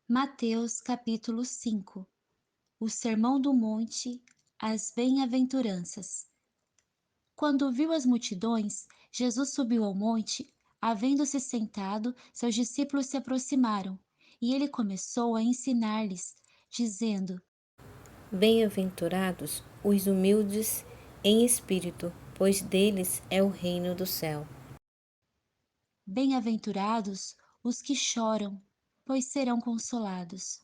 Mateus capítulo 5. O Sermão do Monte, as Bem-aventuranças. Quando viu as multidões, Jesus subiu ao monte. Havendo-se sentado, seus discípulos se aproximaram, e ele começou a ensinar-lhes, dizendo: Bem-aventurados os humildes em espírito, pois deles é o reino do céu. Bem-aventurados os que choram, pois serão consolados.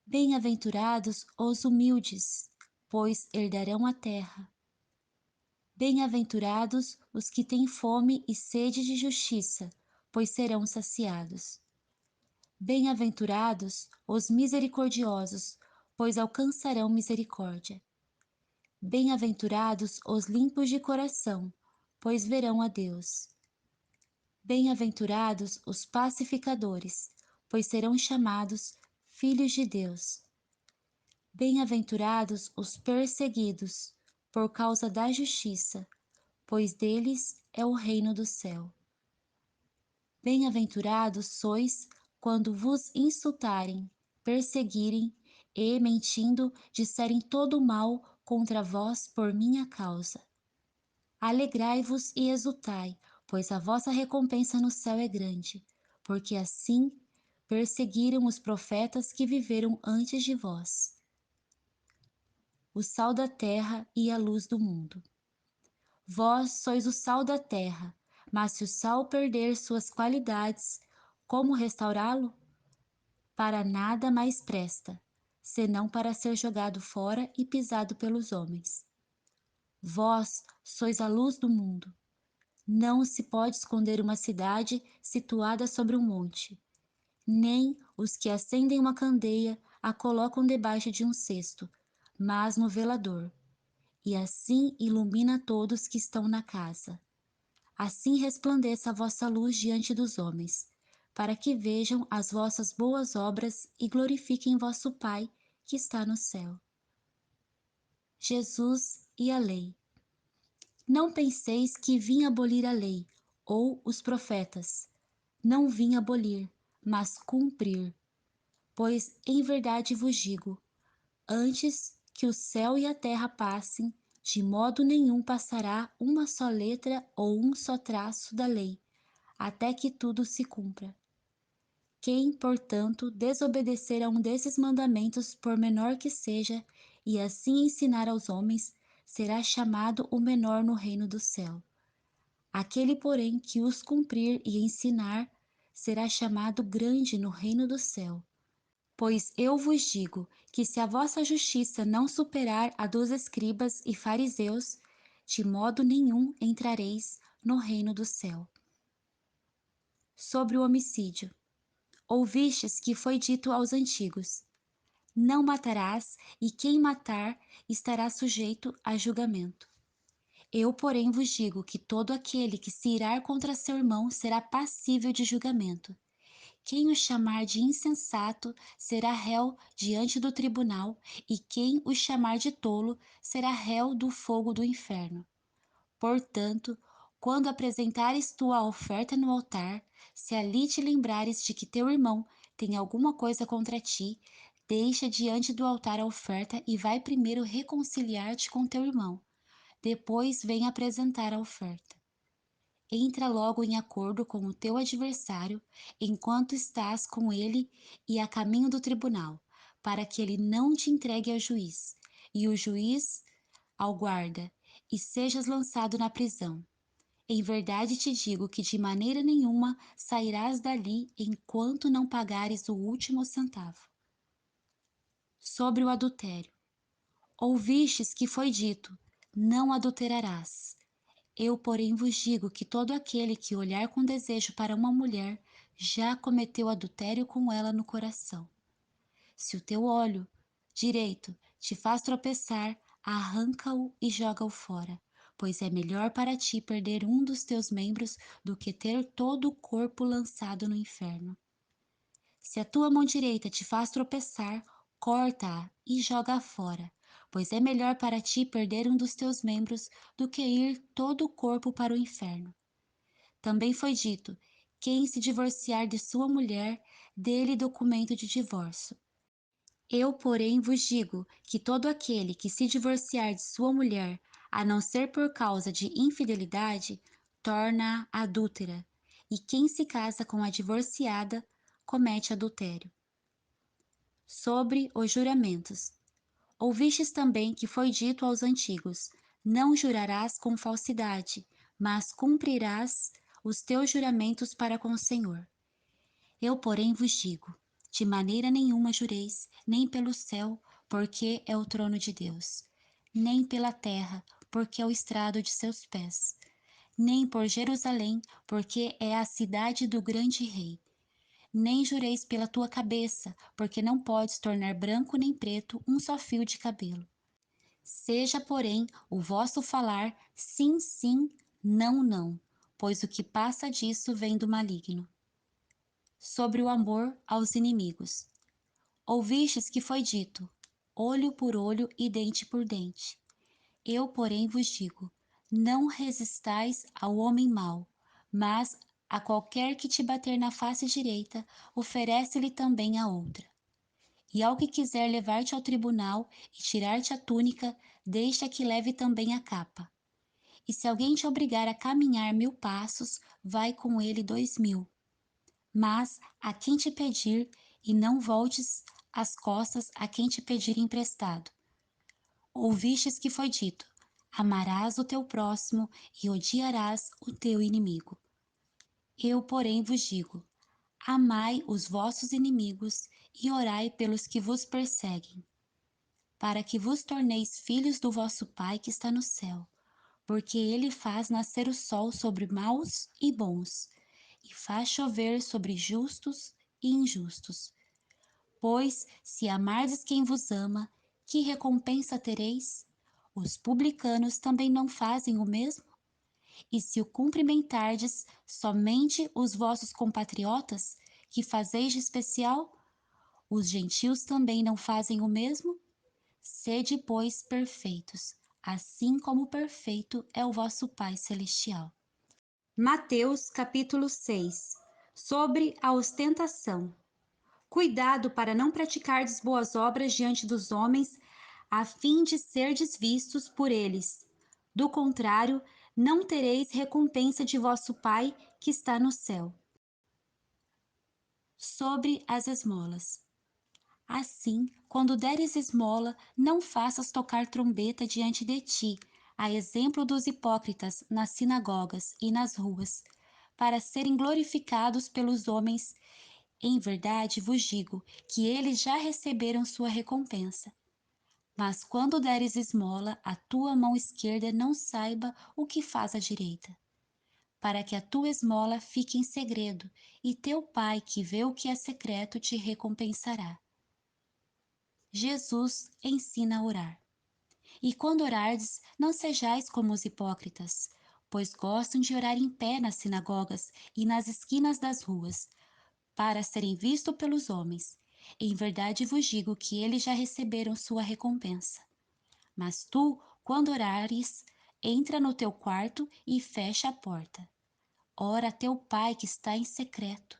Bem-aventurados os humildes, pois herdarão a terra. Bem-aventurados os que têm fome e sede de justiça, pois serão saciados. Bem-aventurados os misericordiosos, pois alcançarão misericórdia. Bem-aventurados os limpos de coração, pois verão a Deus. Bem-aventurados os pacificadores, pois serão chamados filhos de Deus. Bem-aventurados os perseguidos, por causa da justiça, pois deles é o reino do céu. Bem-aventurados sois quando vos insultarem, perseguirem e, mentindo, disserem todo o mal contra vós por minha causa. Alegrai-vos e exultai, pois a vossa recompensa no céu é grande, porque assim perseguiram os profetas que viveram antes de vós. O sal da terra e a luz do mundo. Vós sois o sal da terra, mas se o sal perder suas qualidades, como restaurá-lo? Para nada mais presta, senão para ser jogado fora e pisado pelos homens. Vós sois a luz do mundo. Não se pode esconder uma cidade situada sobre um monte, nem os que acendem uma candeia a colocam debaixo de um cesto, mas no velador, e assim ilumina todos que estão na casa. Assim resplandeça a vossa luz diante dos homens, para que vejam as vossas boas obras e glorifiquem vosso Pai que está no céu. Jesus e a lei. Não penseis que vim abolir a lei ou os profetas. Não vim abolir, mas cumprir. Pois em verdade vos digo, antes que o céu e a terra passem, de modo nenhum passará uma só letra ou um só traço da lei, até que tudo se cumpra. Quem, portanto, desobedecer a um desses mandamentos, por menor que seja, e assim ensinar aos homens, será chamado o menor no reino do céu. Aquele, porém, que os cumprir e ensinar, será chamado grande no reino do céu. Pois eu vos digo que se a vossa justiça não superar a dos escribas e fariseus, de modo nenhum entrareis no reino do céu. Sobre o homicídio. Ouvistes que foi dito aos antigos: não matarás, e quem matar estará sujeito a julgamento. Eu, porém, vos digo que todo aquele que se irar contra seu irmão será passível de julgamento. Quem o chamar de insensato será réu diante do tribunal, e quem o chamar de tolo será réu do fogo do inferno. Portanto, quando apresentares tu a oferta no altar, se ali te lembrares de que teu irmão tem alguma coisa contra ti, deixa diante do altar a oferta e vai primeiro reconciliar-te com teu irmão. Depois vem apresentar a oferta. Entra logo em acordo com o teu adversário, enquanto estás com ele e a caminho do tribunal, para que ele não te entregue ao juiz, e o juiz ao guarda, e sejas lançado na prisão. Em verdade te digo que de maneira nenhuma sairás dali enquanto não pagares o último centavo. Sobre o adultério. Ouvistes que foi dito: não adulterarás. Eu, porém, vos digo que todo aquele que olhar com desejo para uma mulher já cometeu adultério com ela no coração. Se o teu olho direito te faz tropeçar, arranca-o e joga-o fora, pois é melhor para ti perder um dos teus membros do que ter todo o corpo lançado no inferno. Se a tua mão direita te faz tropeçar, corta-a e joga-a fora, pois é melhor para ti perder um dos teus membros do que ir todo o corpo para o inferno. Também foi dito: Quem se divorciar de sua mulher, dê-lhe documento de divórcio. Eu, porém, vos digo que todo aquele que se divorciar de sua mulher, a não ser por causa de infidelidade, torna-a adúltera, e quem se casa com a divorciada comete adultério. Sobre os juramentos. Ouvistes também que foi dito aos antigos: não jurarás com falsidade, mas cumprirás os teus juramentos para com o Senhor. Eu, porém, vos digo: de maneira nenhuma jureis, nem pelo céu, porque é o trono de Deus, nem pela terra, porque é o estrado de seus pés, nem por Jerusalém, porque é a cidade do grande rei. Nem jureis pela tua cabeça, porque não podes tornar branco nem preto um só fio de cabelo. Seja, porém, o vosso falar sim, sim, não, não, pois o que passa disso vem do maligno. Sobre o amor aos inimigos. Ouvistes que foi dito: olho por olho e dente por dente. Eu, porém, vos digo: não resistais ao homem mau, mas a qualquer que te bater na face direita, oferece-lhe também a outra. E ao que quiser levar-te ao tribunal e tirar-te a túnica, deixa que leve também a capa. E se alguém te obrigar a caminhar 1000 passos, vai com ele 2000. Mas a quem te pedir, e não voltes as costas a quem te pedir emprestado. Ouvistes que foi dito: amarás o teu próximo e odiarás o teu inimigo. Eu, porém, vos digo: amai os vossos inimigos e orai pelos que vos perseguem, para que vos torneis filhos do vosso Pai que está no céu, porque ele faz nascer o sol sobre maus e bons, e faz chover sobre justos e injustos. Pois, se amardes quem vos ama, que recompensa tereis? Os publicanos também não fazem o mesmo? E se o cumprimentardes somente os vossos compatriotas, que fazeis de especial? Os gentios também não fazem o mesmo? Sede, pois, perfeitos, assim como perfeito é o vosso Pai Celestial. Mateus capítulo 6. Sobre a ostentação. Cuidado para não praticardes boas obras diante dos homens, a fim de serdes vistos por eles. Do contrário, não tereis recompensa de vosso Pai que está no céu. Sobre as esmolas. Assim, quando deres esmola, não faças tocar trombeta diante de ti, a exemplo dos hipócritas nas sinagogas e nas ruas, para serem glorificados pelos homens. Em verdade vos digo que eles já receberam sua recompensa. Mas quando deres esmola, a tua mão esquerda não saiba o que faz a direita, para que a tua esmola fique em segredo, e teu Pai, que vê o que é secreto, te recompensará. Jesus ensina a orar. E quando orardes, não sejais como os hipócritas, pois gostam de orar em pé nas sinagogas e nas esquinas das ruas, para serem vistos pelos homens. Em verdade vos digo que eles já receberam sua recompensa. Mas tu, quando orares, entra no teu quarto e fecha a porta. Ora a teu Pai que está em secreto,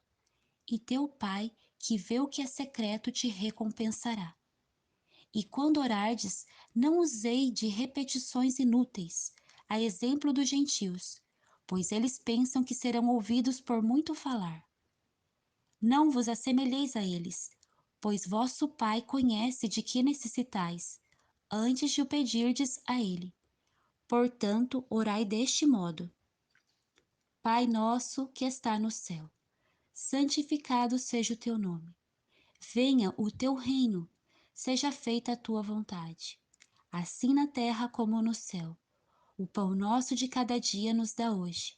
e teu Pai, que vê o que é secreto, te recompensará. E quando orardes, não usei de repetições inúteis, a exemplo dos gentios, pois eles pensam que serão ouvidos por muito falar. Não vos assemelheis a eles, pois vosso Pai conhece de que necessitais, antes de o pedirdes a Ele. Portanto, orai deste modo: Pai nosso que está no céu, santificado seja o teu nome. Venha o teu reino, seja feita a tua vontade, assim na terra como no céu. O pão nosso de cada dia nos dá hoje.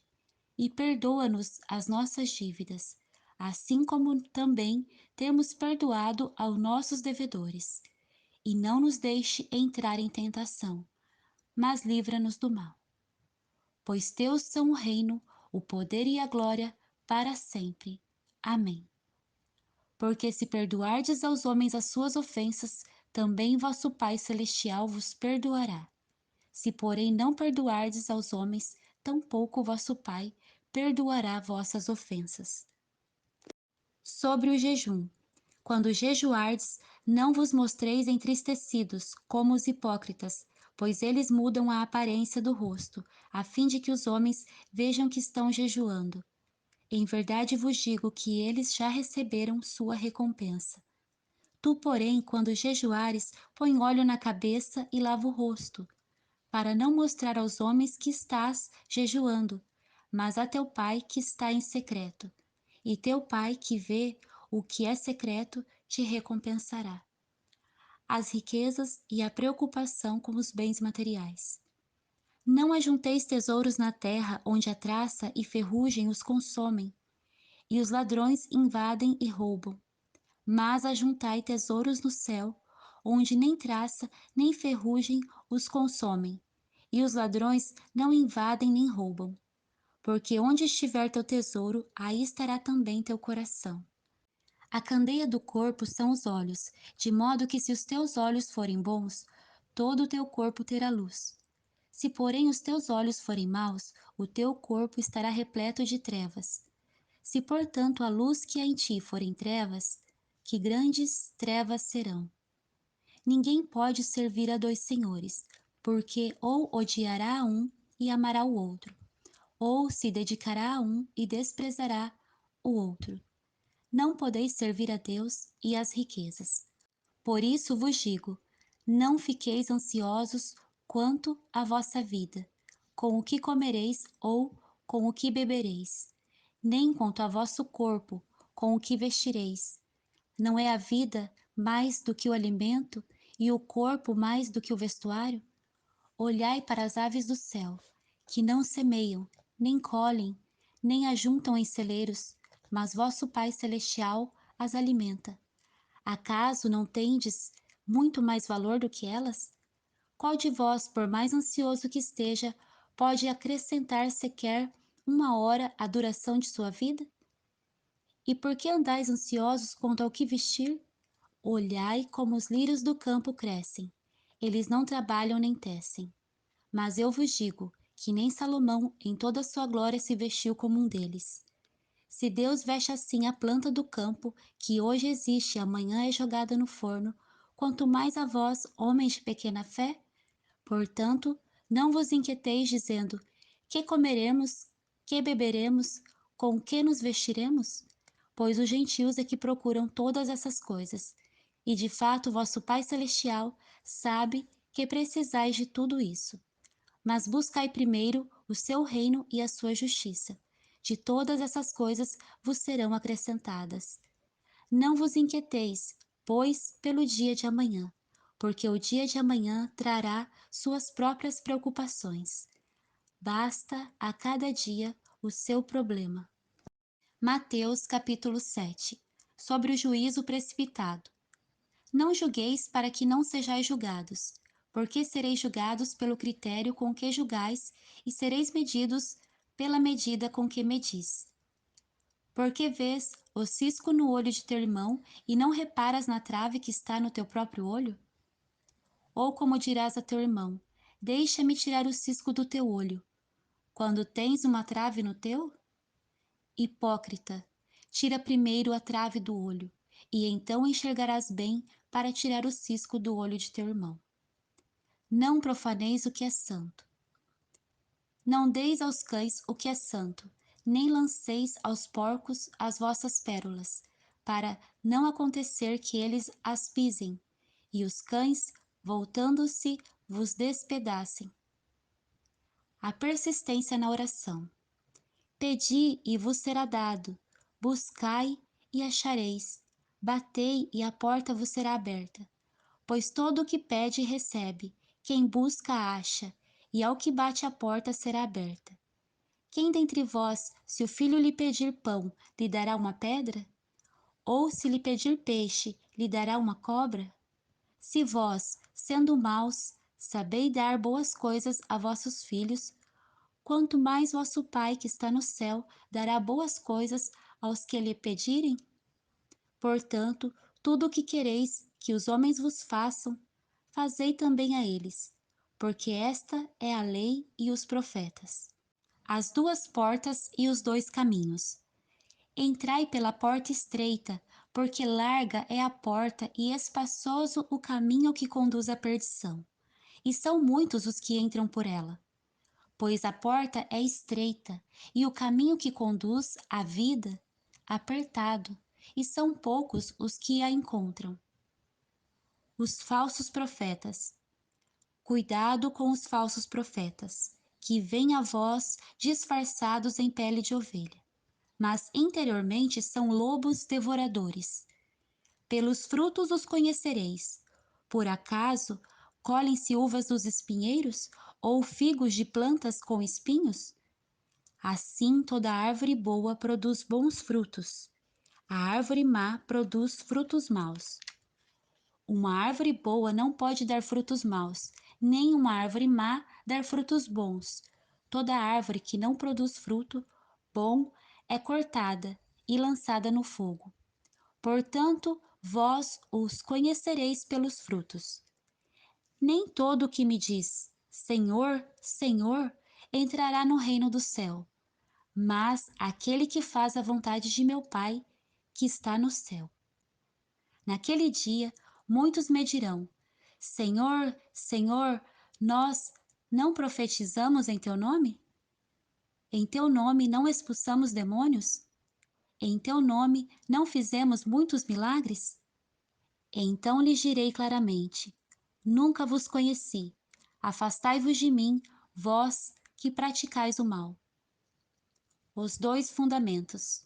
E perdoa-nos as nossas dívidas, assim como também temos perdoado aos nossos devedores. E não nos deixe entrar em tentação, mas livra-nos do mal. Pois teus são o reino, o poder e a glória, para sempre. Amém. Porque se perdoardes aos homens as suas ofensas, também vosso Pai Celestial vos perdoará. Se, porém, não perdoardes aos homens, tampouco vosso Pai perdoará vossas ofensas. Sobre o jejum. Quando jejuardes, não vos mostreis entristecidos, como os hipócritas, pois eles mudam a aparência do rosto, a fim de que os homens vejam que estão jejuando. Em verdade vos digo que eles já receberam sua recompensa. Tu, porém, quando jejuares, põe óleo na cabeça e lava o rosto, para não mostrar aos homens que estás jejuando, mas a teu pai que está em secreto. E teu pai que vê o que é secreto te recompensará. As riquezas e a preocupação com os bens materiais. Não ajunteis tesouros na terra, onde a traça e ferrugem os consomem, e os ladrões invadem e roubam. Mas ajuntai tesouros no céu, onde nem traça nem ferrugem os consomem, e os ladrões não invadem nem roubam. Porque onde estiver teu tesouro, aí estará também teu coração. A candeia do corpo são os olhos, de modo que se os teus olhos forem bons, todo o teu corpo terá luz. Se, porém, os teus olhos forem maus, o teu corpo estará repleto de trevas. Se, portanto, a luz que há em ti forem trevas, que grandes trevas serão. Ninguém pode servir a dois senhores, porque ou odiará a um e amará o outro, ou se dedicará a um e desprezará o outro. Não podeis servir a Deus e às riquezas. Por isso vos digo: não fiqueis ansiosos quanto à vossa vida, com o que comereis ou com o que bebereis, nem quanto a vosso corpo, com o que vestireis. Não é a vida mais do que o alimento e o corpo mais do que o vestuário? Olhai para as aves do céu, que não semeiam, nem colhem, nem ajuntam em celeiros, mas vosso Pai Celestial as alimenta. Acaso não tendes muito mais valor do que elas? Qual de vós, por mais ansioso que esteja, pode acrescentar sequer uma hora à duração de sua vida? E por que andais ansiosos quanto ao que vestir? Olhai como os lírios do campo crescem. Eles não trabalham nem tecem. Mas eu vos digo que nem Salomão, em toda a sua glória, se vestiu como um deles. Se Deus veste assim a planta do campo, que hoje existe e amanhã é jogada no forno, quanto mais a vós, homens de pequena fé? Portanto, não vos inquieteis dizendo: que comeremos, que beberemos, com que nos vestiremos? Pois os gentios é que procuram todas essas coisas. E de fato, vosso Pai Celestial sabe que precisais de tudo isso. Mas buscai primeiro o seu reino e a sua justiça. De todas essas coisas vos serão acrescentadas. Não vos inquieteis, pois, pelo dia de amanhã, porque o dia de amanhã trará suas próprias preocupações. Basta a cada dia o seu problema. Mateus capítulo 7. Sobre o juízo precipitado. Não julgueis para que não sejais julgados, porque sereis julgados pelo critério com que julgais e sereis medidos pela medida com que medis. Porque vês o cisco no olho de teu irmão e não reparas na trave que está no teu próprio olho? Ou como dirás a teu irmão: deixa-me tirar o cisco do teu olho, quando tens uma trave no teu? Hipócrita, tira primeiro a trave do olho, e então enxergarás bem para tirar o cisco do olho de teu irmão. Não profaneis o que é santo. Não deis aos cães o que é santo, nem lanceis aos porcos as vossas pérolas, para não acontecer que eles as pisem, e os cães, voltando-se, vos despedacem. A persistência na oração. Pedi e vos será dado, buscai e achareis, batei e a porta vos será aberta. Pois todo o que pede recebe, quem busca acha, e ao que bate a porta será aberta. Quem dentre vós, se o filho lhe pedir pão, lhe dará uma pedra? Ou se lhe pedir peixe, lhe dará uma cobra? Se vós, sendo maus, sabeis dar boas coisas a vossos filhos, quanto mais vosso Pai que está no céu dará boas coisas aos que lhe pedirem? Portanto, tudo o que quereis que os homens vos façam, fazei também a eles, porque esta é a lei e os profetas. as duas portas e os dois caminhos. Entrai pela porta estreita, porque larga é a porta e espaçoso o caminho que conduz à perdição, e são muitos os que entram por ela. Pois a porta é estreita e o caminho que conduz à vida apertado, e são poucos os que a encontram. Os falsos profetas. Cuidado com os falsos profetas, que vêm a vós disfarçados em pele de ovelha, mas interiormente são lobos devoradores. Pelos frutos os conhecereis. Por acaso colhem-se uvas dos espinheiros ou figos de plantas com espinhos? Assim toda árvore boa produz bons frutos. A árvore má produz frutos maus. Uma árvore boa não pode dar frutos maus, nem uma árvore má dar frutos bons. Toda árvore que não produz fruto bom é cortada e lançada no fogo. Portanto, vós os conhecereis pelos frutos. Nem todo o que me diz Senhor, Senhor, entrará no reino do céu, mas aquele que faz a vontade de meu Pai, que está no céu. Naquele dia, muitos me dirão: Senhor, Senhor, nós não profetizamos em teu nome? Em teu nome não expulsamos demônios? Em teu nome não fizemos muitos milagres? Então lhes direi claramente: Nunca vos conheci. Afastai-vos de mim, vós que praticais o mal. Os dois fundamentos.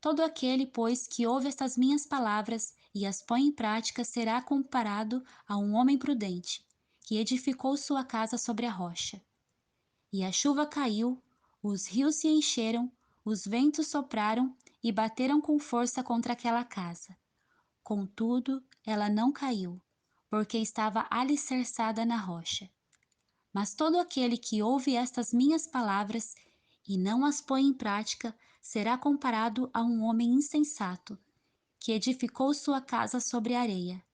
Todo aquele, pois, que ouve estas minhas palavras e as põe em prática será comparado a um homem prudente, que edificou sua casa sobre a rocha. E a chuva caiu, os rios se encheram, os ventos sopraram e bateram com força contra aquela casa. Contudo, ela não caiu, porque estava alicerçada na rocha. Mas todo aquele que ouve estas minhas palavras e não as põe em prática será comparado a um homem insensato, que edificou sua casa sobre a areia.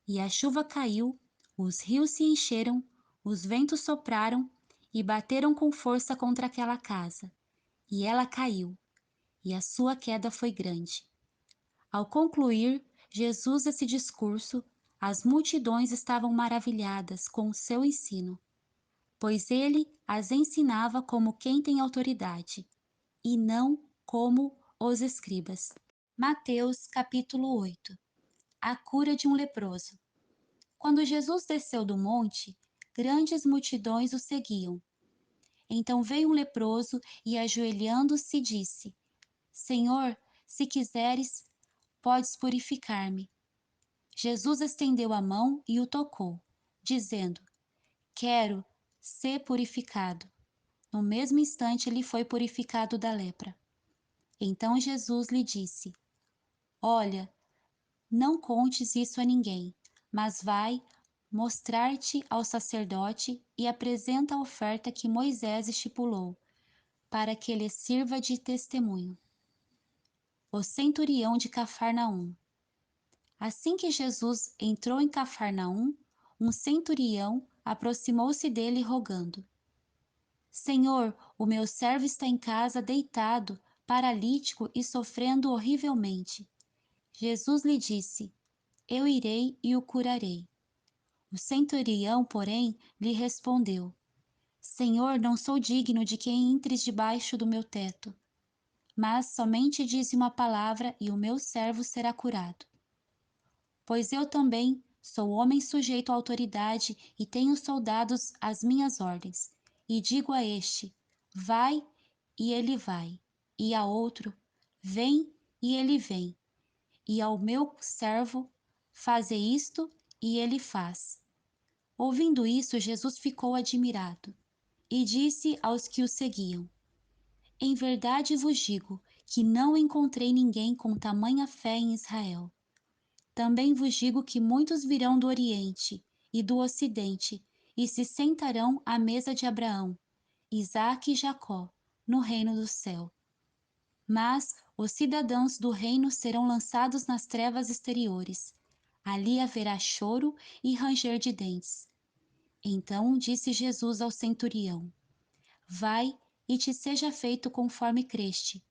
E a chuva caiu, os rios se encheram, os ventos sopraram e bateram com força contra aquela casa. E ela caiu, e a sua queda foi grande. Ao concluir Jesus esse discurso, as multidões estavam maravilhadas com o seu ensino, pois ele as ensinava como quem tem autoridade, e não como os escribas. Mateus capítulo 8. A cura de um leproso. Quando Jesus desceu do monte, grandes multidões o seguiam. Então veio um leproso e, ajoelhando-se, disse: Senhor, se quiseres, podes purificar-me. Jesus estendeu a mão e o tocou, dizendo: Quero ser purificado. No mesmo instante ele foi purificado da lepra. Então Jesus lhe disse: Olha, não contes isso a ninguém, mas vai mostrar-te ao sacerdote e apresenta a oferta que Moisés estipulou, para que lhe sirva de testemunho. O centurião de Cafarnaum. Assim que Jesus entrou em Cafarnaum, um centurião aproximou-se dele rogando: Senhor, o meu servo está em casa deitado, paralítico e sofrendo horrivelmente. Jesus lhe disse: Eu irei e o curarei. O centurião, porém, lhe respondeu: Senhor, não sou digno de que entres debaixo do meu teto, mas somente dize uma palavra e o meu servo será curado. Pois eu também sou homem sujeito à autoridade e tenho soldados às minhas ordens. E digo a este: vai, e ele vai, e a outro: vem, e ele vem, e ao meu servo: faze isto, e ele faz. Ouvindo isso, Jesus ficou admirado e disse aos que o seguiam: Em verdade vos digo que não encontrei ninguém com tamanha fé em Israel. Também vos digo que muitos virão do Oriente e do Ocidente e se sentarão à mesa de Abraão, Isaque e Jacó, no reino do céu. Mas os cidadãos do reino serão lançados nas trevas exteriores. Ali haverá choro e ranger de dentes. Então disse Jesus ao centurião: Vai e te seja feito conforme creste.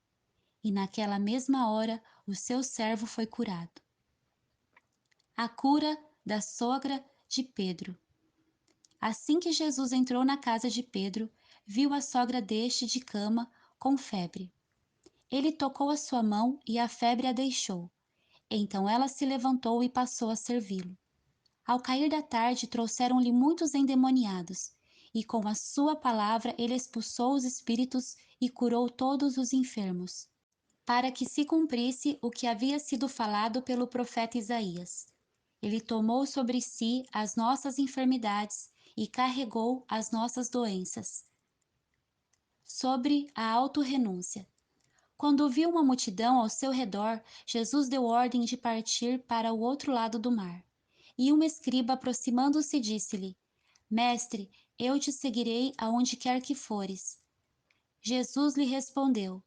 E naquela mesma hora o seu servo foi curado. A cura da sogra de Pedro. Assim que Jesus entrou na casa de Pedro, viu a sogra deste de cama, com febre. Ele tocou a sua mão e a febre a deixou. Então ela se levantou e passou a servi-lo. Ao cair da tarde, trouxeram-lhe muitos endemoniados, e com a sua palavra ele expulsou os espíritos e curou todos os enfermos, para que se cumprisse o que havia sido falado pelo profeta Isaías. Ele tomou sobre si as nossas enfermidades e carregou as nossas doenças. Sobre a autorrenúncia. Quando viu uma multidão ao seu redor, Jesus deu ordem de partir para o outro lado do mar. E um escriba, aproximando-se, disse-lhe: Mestre, eu te seguirei aonde quer que fores. Jesus lhe respondeu: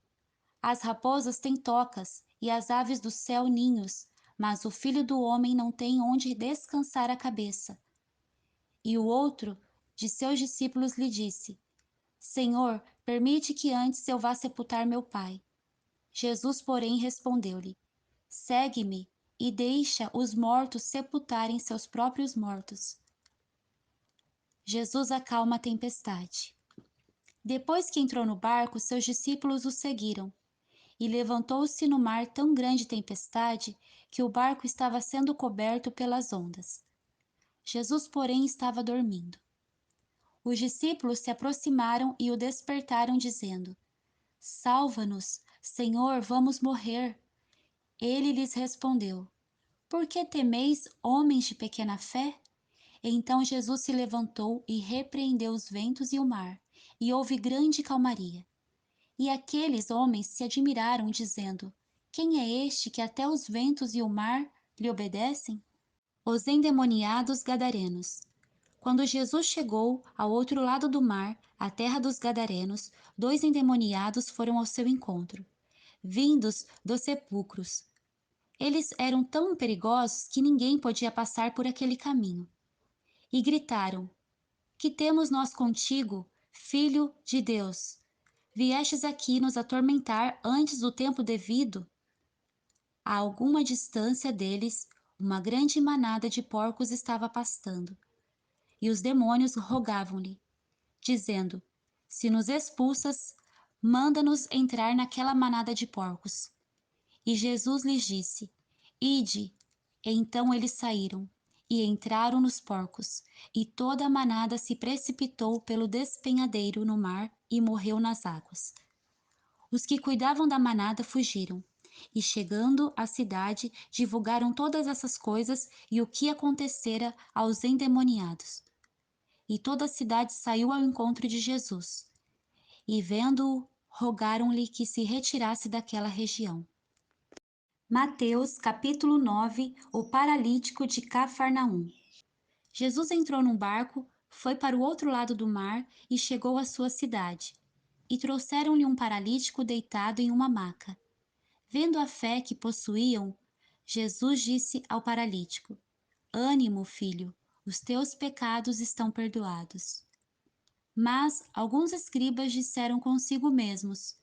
As raposas têm tocas e as aves do céu ninhos, mas o filho do homem não tem onde descansar a cabeça. E o outro de seus discípulos lhe disse: Senhor, permite que antes eu vá sepultar meu pai. Jesus, porém, respondeu-lhe: Segue-me e deixa os mortos sepultarem seus próprios mortos. Jesus acalma a tempestade. Depois que entrou no barco, seus discípulos o seguiram. E levantou-se no mar tão grande tempestade que o barco estava sendo coberto pelas ondas. Jesus, porém, estava dormindo. Os discípulos se aproximaram e o despertaram, dizendo: Salva-nos, Senhor, vamos morrer. Ele lhes respondeu: Por que temeis, homens de pequena fé? Então Jesus se levantou e repreendeu os ventos e o mar, e houve grande calmaria. E aqueles homens se admiraram, dizendo: Quem é este que até os ventos e o mar lhe obedecem? Os endemoniados gadarenos. Quando Jesus chegou ao outro lado do mar, a terra dos gadarenos, 2 endemoniados foram ao seu encontro, vindos dos sepulcros. Eles eram tão perigosos que ninguém podia passar por aquele caminho. E gritaram: Que temos nós contigo, Filho de Deus? Viestes aqui nos atormentar antes do tempo devido? A alguma distância deles, uma grande manada de porcos estava pastando. E os demônios rogavam-lhe, dizendo: Se nos expulsas, manda-nos entrar naquela manada de porcos. E Jesus lhes disse: Ide. Então eles saíram e entraram nos porcos, e toda a manada se precipitou pelo despenhadeiro no mar e morreu nas águas. Os que cuidavam da manada fugiram, e chegando à cidade, divulgaram todas essas coisas e o que acontecera aos endemoniados. E toda a cidade saiu ao encontro de Jesus, e vendo-o, rogaram-lhe que se retirasse daquela região. Mateus capítulo 9. O paralítico de Cafarnaum. Jesus entrou num barco, foi para o outro lado do mar e chegou à sua cidade. E trouxeram-lhe um paralítico deitado em uma maca. Vendo a fé que possuíam, Jesus disse ao paralítico: Ânimo, filho, os teus pecados estão perdoados. Mas alguns escribas disseram consigo mesmos: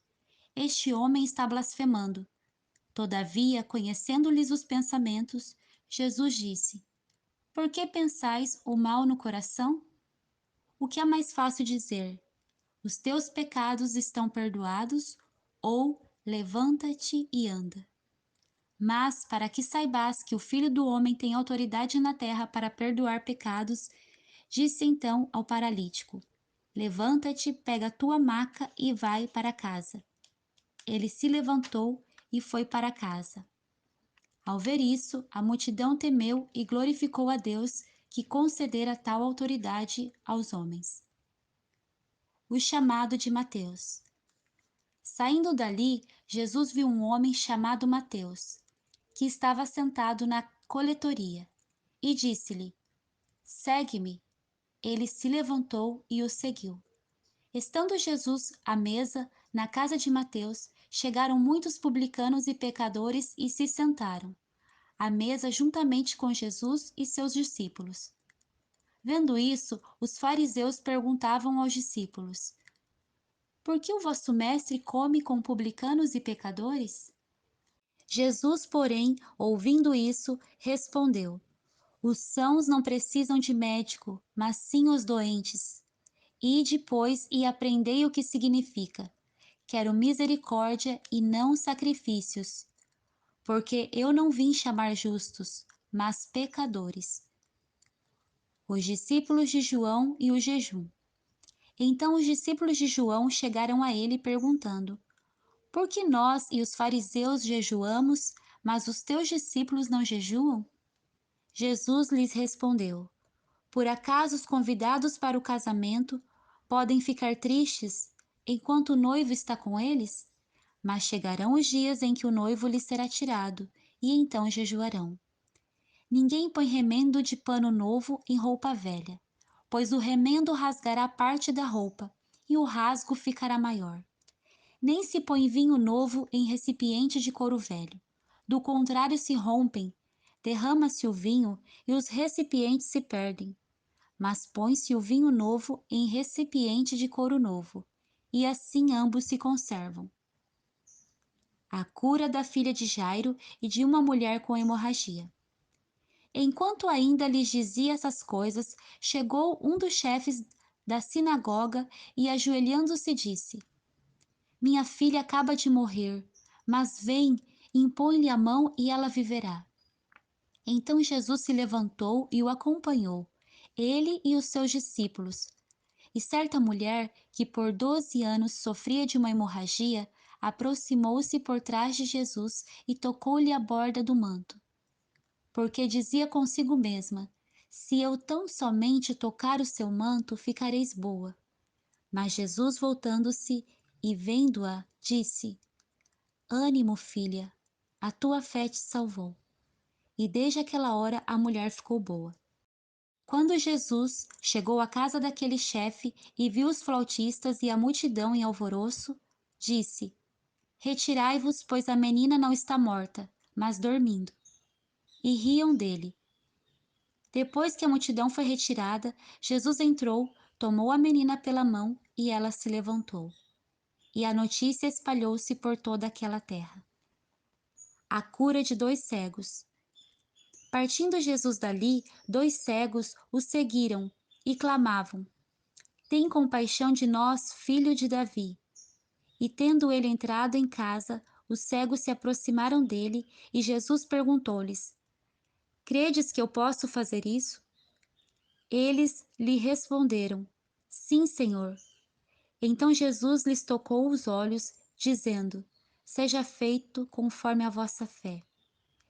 Este homem está blasfemando. Todavia, conhecendo-lhes os pensamentos, Jesus disse: Por que pensais o mal no coração? O que é mais fácil dizer: Os teus pecados estão perdoados, ou levanta-te e anda. Mas, para que saibas que o Filho do Homem tem autoridade na terra para perdoar pecados, disse então ao paralítico: Levanta-te, pega a tua maca e vai para casa. Ele se levantou e foi para casa. Ao ver isso, a multidão temeu e glorificou a Deus, que concedera tal autoridade aos homens. O chamado de Mateus. Saindo dali, Jesus viu um homem chamado Mateus, que estava sentado na coletoria, e disse-lhe: Segue-me. Ele se levantou e o seguiu. Estando Jesus à mesa na casa de Mateus, chegaram muitos publicanos e pecadores e se sentaram à mesa juntamente com Jesus e seus discípulos. Vendo isso, os fariseus perguntavam aos discípulos: por que o vosso mestre come com publicanos e pecadores? Jesus, porém, ouvindo isso, respondeu: Os sãos não precisam de médico, mas sim os doentes. Ide, pois, e aprendei o que significa: quero misericórdia e não sacrifícios, porque eu não vim chamar justos, mas pecadores. Os discípulos de João e o jejum. Então os discípulos de João chegaram a ele perguntando: Por que nós e os fariseus jejuamos, mas os teus discípulos não jejuam? Jesus lhes respondeu: Por acaso os convidados para o casamento podem ficar tristes enquanto o noivo está com eles? Mas chegarão os dias em que o noivo lhes será tirado, e então jejuarão. Ninguém põe remendo de pano novo em roupa velha, pois o remendo rasgará parte da roupa, e o rasgo ficará maior. Nem se põe vinho novo em recipiente de couro velho. Do contrário, se rompem, derrama-se o vinho e os recipientes se perdem. Mas põe-se o vinho novo em recipiente de couro novo, e assim ambos se conservam. A cura da filha de Jairo e de uma mulher com hemorragia. Enquanto ainda lhes dizia essas coisas, chegou um dos chefes da sinagoga e, ajoelhando-se, disse: Minha filha acaba de morrer, mas vem, impõe-lhe a mão e ela viverá. Então Jesus se levantou e o acompanhou, ele e os seus discípulos. E certa mulher, que por 12 anos sofria de uma hemorragia, aproximou-se por trás de Jesus e tocou-lhe a borda do manto. Porque dizia consigo mesma: Se eu tão somente tocar o seu manto, ficareis boa. Mas Jesus, voltando-se e vendo-a, disse: Ânimo, filha, a tua fé te salvou. E desde aquela hora a mulher ficou boa. Quando Jesus chegou à casa daquele chefe e viu os flautistas e a multidão em alvoroço, disse: Retirai-vos, pois a menina não está morta, mas dormindo. E riam dele. Depois que a multidão foi retirada, Jesus entrou, tomou a menina pela mão e ela se levantou. E a notícia espalhou-se por toda aquela terra. A cura de 2 cegos. Partindo Jesus dali, 2 cegos o seguiram e clamavam: Tem compaixão de nós, filho de Davi. E tendo ele entrado em casa, os cegos se aproximaram dele e Jesus perguntou-lhes: Credes que eu posso fazer isso? Eles lhe responderam: Sim, Senhor. Então Jesus lhes tocou os olhos, dizendo: Seja feito conforme a vossa fé.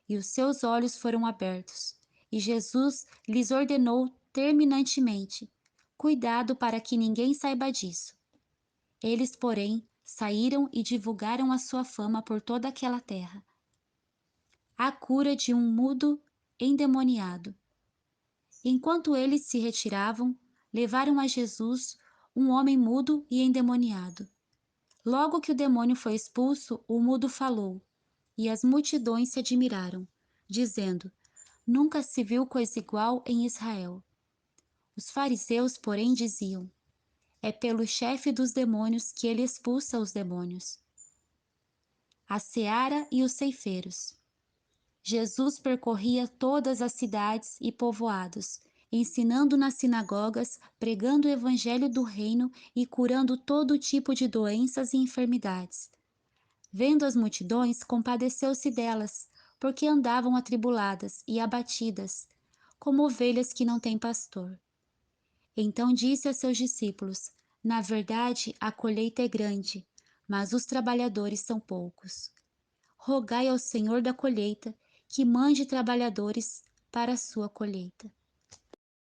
E os seus olhos foram abertos. E Jesus lhes ordenou terminantemente: Cuidado para que ninguém saiba disso. Eles, porém, saíram e divulgaram a sua fama por toda aquela terra. A cura de um mudo endemoniado. Enquanto eles se retiravam, levaram a Jesus um homem mudo e endemoniado. Logo que o demônio foi expulso, o mudo falou, e as multidões se admiraram, dizendo: Nunca se viu coisa igual em Israel. Os fariseus, porém, diziam: É pelo chefe dos demônios que ele expulsa os demônios. A seara e os ceifeiros. Jesus percorria todas as cidades e povoados, ensinando nas sinagogas, pregando o evangelho do reino e curando todo tipo de doenças e enfermidades. Vendo as multidões, compadeceu-se delas, porque andavam atribuladas e abatidas, como ovelhas que não têm pastor. Então disse a seus discípulos: Na verdade, a colheita é grande, mas os trabalhadores são poucos. Rogai ao Senhor da colheita que mande trabalhadores para a sua colheita.